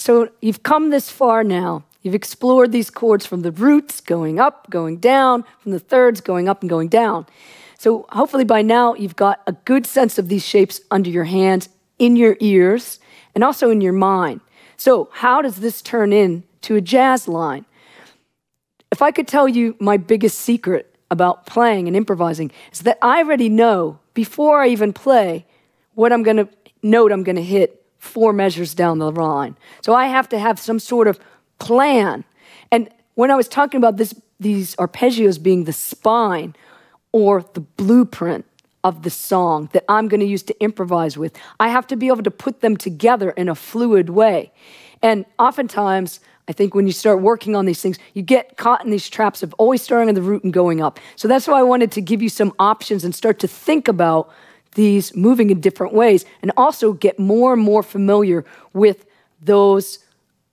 So you've come this far now. You've explored these chords from the roots, going up, going down, from the thirds, going up and going down. So hopefully by now you've got a good sense of these shapes under your hands, in your ears, and also in your mind. So how does this turn into a jazz line? If I could tell you my biggest secret about playing and improvising is that I already know, before I even play, what note I'm gonna hit 4 measures down the line. So I have to have some sort of plan. And when I was talking about these arpeggios being the spine or the blueprint of the song that I'm going to use to improvise with, I have to be able to put them together in a fluid way. And oftentimes, I think when you start working on these things, you get caught in these traps of always starting on the root and going up. So that's why I wanted to give you some options and start to think about these moving in different ways, and also get more and more familiar with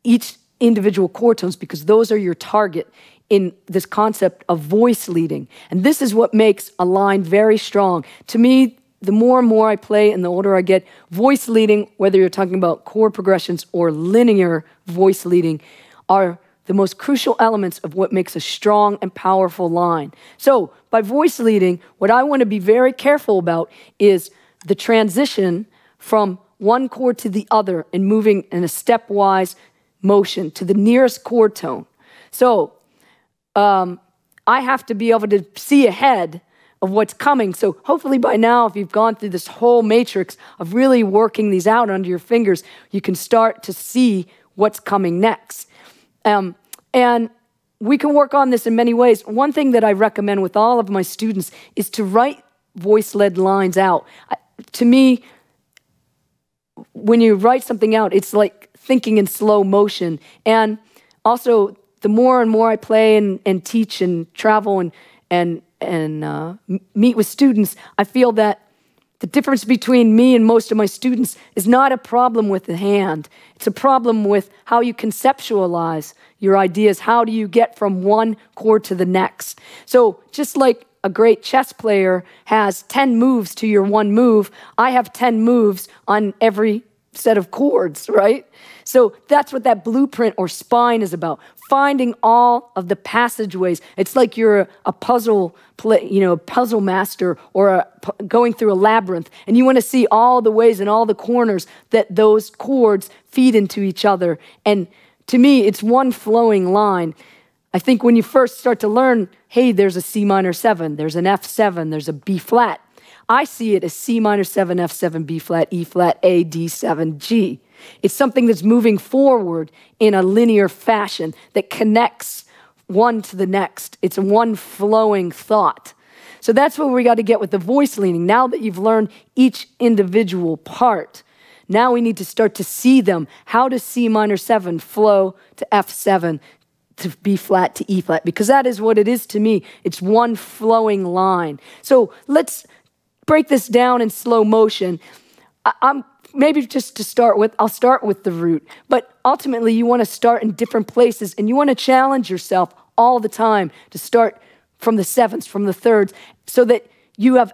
each individual chord tones, because those are your target in this concept of voice leading. And this is what makes a line very strong. To me, the more and more I play and the older I get, voice leading, whether you're talking about chord progressions or linear voice leading, are the most crucial elements of what makes a strong and powerful line. So by voice leading, what I want to be very careful about is the transition from one chord to the other and moving in a stepwise motion to the nearest chord tone. So I have to be able to see ahead of what's coming. So hopefully by now, if you've gone through this whole matrix of really working these out under your fingers, you can start to see what's coming next. And we can work on this in many ways. One thing that I recommend with all of my students is to write voice-led lines out. To me, when you write something out, it's like thinking in slow motion. And also, the more and more I play and teach and travel and meet with students, I feel that the difference between me and most of my students is not a problem with the hand. It's a problem with how you conceptualize your ideas. How do you get from one chord to the next? So just like a great chess player has 10 moves to your one move, I have 10 moves on every set of chords, right? So that's what that blueprint or spine is about. Finding all of the passageways. It's like you're a puzzle puzzle master, or going through a labyrinth, and you want to see all the ways and all the corners that those chords feed into each other. And to me, it's one flowing line. I think when you first start to learn, hey, there's a C minor 7, there's an F7, there's a B flat. I see it as C minor 7, F7, B flat, E flat, A, D7, G. It's something that's moving forward in a linear fashion that connects one to the next. It's one flowing thought. So that's what we got to get with the voice leading. Now that you've learned each individual part, now we need to start to see them. How does C minor 7 flow to F7, to B flat, to E flat? Because that is what it is to me. It's one flowing line. So let's break this down in slow motion. Maybe just to start with, I'll start with the root. But ultimately, you want to start in different places, and you want to challenge yourself all the time to start from the sevenths, from the thirds, so that you have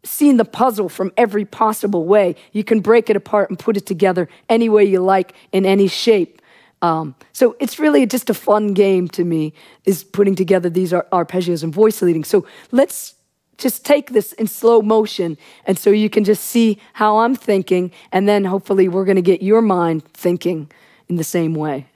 seen the puzzle from every possible way. You can break it apart and put it together any way you like, in any shape. So it's really just a fun game to me, is putting together these arpeggios and voice leading. So let's just take this in slow motion, and so you can just see how I'm thinking, and then hopefully we're going to get your mind thinking in the same way.